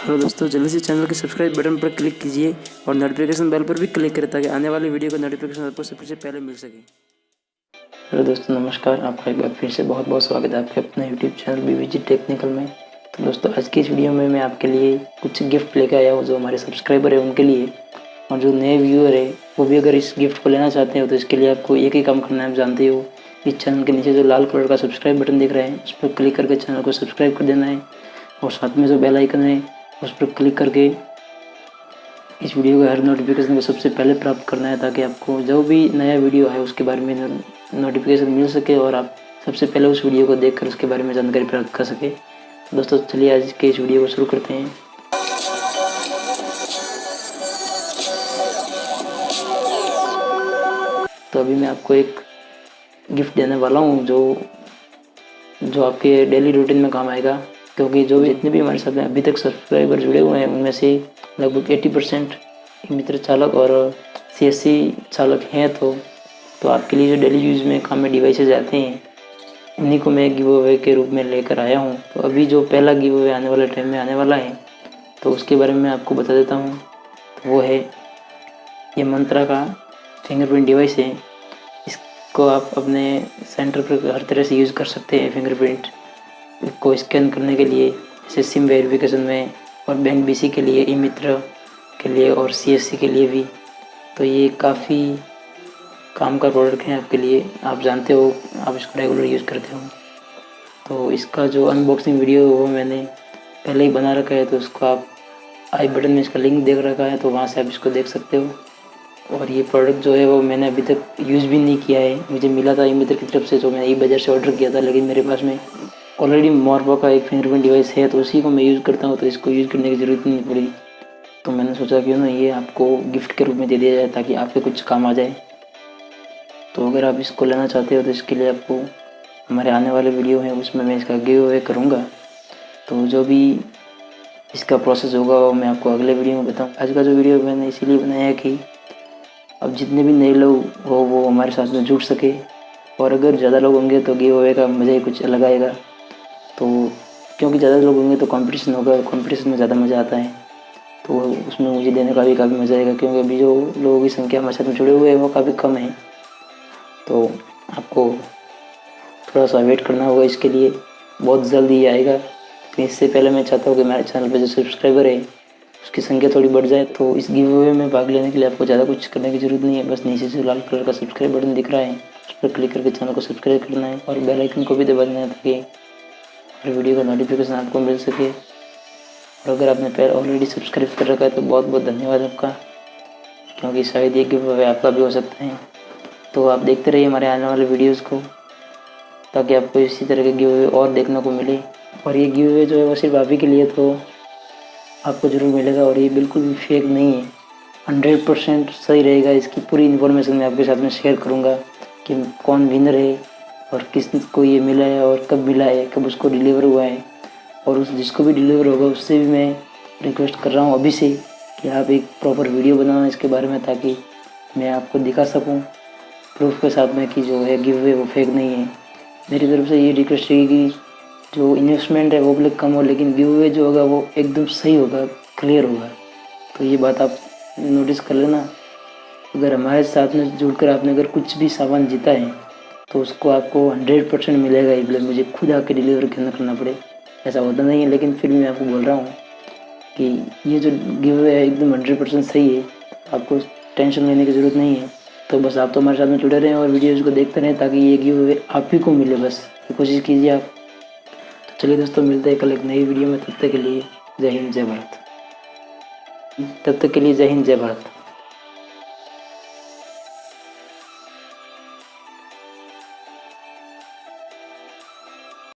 Hello दोस्तों, जल्दी से चैनल के सब्सक्राइब बटन पर क्लिक कीजिए और नोटिफिकेशन बेल पर भी क्लिक करें ताकि आने वाली वीडियो का नोटिफिकेशन आपको सबसे पहले मिल सके। हेलो दोस्तों, नमस्कार। आपका एक बार फिर से बहुत बहुत स्वागत है आपके अपने यूट्यूब चैनल BBG टेक्निकल में। तो दोस्तों, आज की इस वीडियो में मैं आपके लिए कुछ गिफ्ट लेकर आया हूँ जो हमारे सब्सक्राइबर है उनके लिए, और जो नए व्यूअर है वो भी अगर इस गिफ्ट को लेना चाहते हो तो इसके लिए आपको एक ही काम करना है। आप जानते हो, इस चैनल के नीचे जो लाल कलर का सब्सक्राइब बटन दिख रहा है उस पर क्लिक करके चैनल को सब्सक्राइब कर देना है, और साथ में जो बेल आइकन है उस पर क्लिक करके इस वीडियो का हर नोटिफिकेशन को सबसे पहले प्राप्त करना है, ताकि आपको जो भी नया वीडियो है उसके बारे में नोटिफिकेशन मिल सके और आप सबसे पहले उस वीडियो को देखकर उसके बारे में जानकारी प्राप्त कर सके। दोस्तों, चलिए आज के इस वीडियो को शुरू करते हैं। तो अभी मैं आपको एक गिफ्ट देने वाला हूँ जो आपके डेली रूटीन में काम आएगा, क्योंकि जो भी जितने भी हमारे साथ में अभी तक सब्सक्राइबर जुड़े हुए हैं उनमें से लगभग 80% मित्र चालक और CSC चालक हैं। तो आपके लिए जो डेली यूज़ में काम में डिवाइसेज आते हैं उन्हीं को मैं गिव अवे के रूप में लेकर आया हूँ। तो अभी जो पहला गिव अवे आने वाले टाइम में आने वाला है तो उसके बारे में आपको बता देता हूँ। तो वो है ये मंत्रा का फिंगरप्रिंट डिवाइस है। इसको आप अपने सेंटर पर हर तरह से यूज़ कर सकते हैं। फिंगरप्रिंट को स्कैन करने के लिए, जैसे सिम वेरिफिकेशन में, और बैंक BC के लिए, ई-मित्र के लिए और CSC के लिए भी। तो ये काफ़ी काम का प्रोडक्ट है आपके लिए। आप जानते हो, आप इसको रेगुलर यूज़ करते हो। तो इसका जो अनबॉक्सिंग वीडियो वो मैंने पहले ही बना रखा है, तो उसको आप आई बटन में इसका लिंक देख रखा है, तो वहाँ से आप इसको देख सकते हो। और ये प्रोडक्ट जो है वो मैंने अभी तक यूज़ भी नहीं किया है। मुझे मिला था ई-मित्र की तरफ से, जो मैंने ई-बाज़ार से ऑर्डर किया था, लेकिन मेरे पास में ऑलरेडी मोरबा का एक फिंगरप्रिंट डिवाइस है तो उसी को मैं यूज़ करता हूँ, तो इसको यूज़ करने की ज़रूरत नहीं पड़ी। तो मैंने सोचा क्यों ना ये आपको गिफ्ट के रूप में दे दिया जाए ताकि आपके कुछ काम आ जाए। तो अगर आप इसको लेना चाहते हो तो इसके लिए आपको हमारे आने वाले वीडियो हैं उसमें मैं इसका गिव अवे करूँगा। तो जो भी इसका प्रोसेस होगा वो मैं आपको अगले वीडियो में बताऊँ। आज का जो वीडियो मैंने इसीलिए बनाया कि अब जितने भी नए लोग हो वो हमारे साथ में जुड़ सके, और अगर ज़्यादा लोग होंगे तो गिव अवे का मज़ा ही कुछ अलग आएगा। तो क्योंकि ज़्यादा लोग होंगे तो कंपटीशन होगा, कंपटीशन में ज़्यादा मज़ा आता है, तो उसमें मुझे देने का भी काफ़ी मज़ा आएगा, क्योंकि अभी जो लोगों की संख्या हमारे साथ में जुड़े हुए हैं वो काफ़ी कम है। तो आपको थोड़ा सा वेट करना होगा इसके लिए, बहुत जल्द ही आएगा। तो इससे पहले मैं चाहता हूँ कि मेरे चैनल पर जो सब्सक्राइबर है उसकी संख्या थोड़ी बढ़ जाए। तो इस गिव अवे में भाग लेने के लिए आपको ज़्यादा कुछ करने की ज़रूरत नहीं है। बस नीचे से लाल कलर का सब्सक्राइब बटन दिख रहा है, उस पर क्लिक करके चैनल को सब्सक्राइब करना है और बेल आइकन को भी दबा देना है ताकि हर वीडियो का नोटिफिकेशन आपको मिल सके। और अगर आपने पहले ऑलरेडी सब्सक्राइब कर रखा है तो बहुत बहुत धन्यवाद आपका, क्योंकि शायद ये गिव अवे आपका भी हो सकता है। तो आप देखते रहिए हमारे आने वाले वीडियोज़ को, ताकि आपको इसी तरह के गिव अवे और देखने को मिले। और ये गिव अवे जो है वो सिर्फ आप ही के लिए तो आपको ज़रूर मिलेगा, और ये बिल्कुल भी फेक नहीं है, 100% सही रहेगा। इसकी पूरी इन्फॉर्मेशन मैं आपके साथ में शेयर करूँगा कि कौन विनर है और किसको ये मिला है और कब मिला है, कब उसको डिलीवर हुआ है। और उस जिसको भी डिलीवर होगा उससे भी मैं रिक्वेस्ट कर रहा हूँ अभी से कि आप एक प्रॉपर वीडियो बनाना इसके बारे में, ताकि मैं आपको दिखा सकूँ प्रूफ के साथ में कि जो है गिव अवे वो फेक नहीं है। मेरी तरफ से ये रिक्वेस्ट है कि जो इन्वेस्टमेंट है वो भी कम हो, लेकिन गिव अवे जो होगा वो एकदम सही होगा, क्लियर होगा। तो ये बात आप नोटिस कर लेना। अगर हमारे साथ में जुड़कर आपने अगर कुछ भी सामान जीता है तो उसको आपको 100% मिलेगा ही, भले मुझे खुद आके डिलीवर करना पड़े। ऐसा होता नहीं है, लेकिन फिर भी मैं आपको बोल रहा हूँ कि ये जो गिव अवे है एकदम 100% सही है। आपको टेंशन लेने की ज़रूरत नहीं है। तो बस आप तो हमारे साथ में जुड़े रहें और वीडियोज़ को देखते रहें ताकि ये गिव अवे आप ही को मिले। बस ये कोशिश कीजिए आप। तो चलिए दोस्तों, मिलते हैं कल एक नई वीडियो में। तब तक के लिए जय हिंद जय भारत।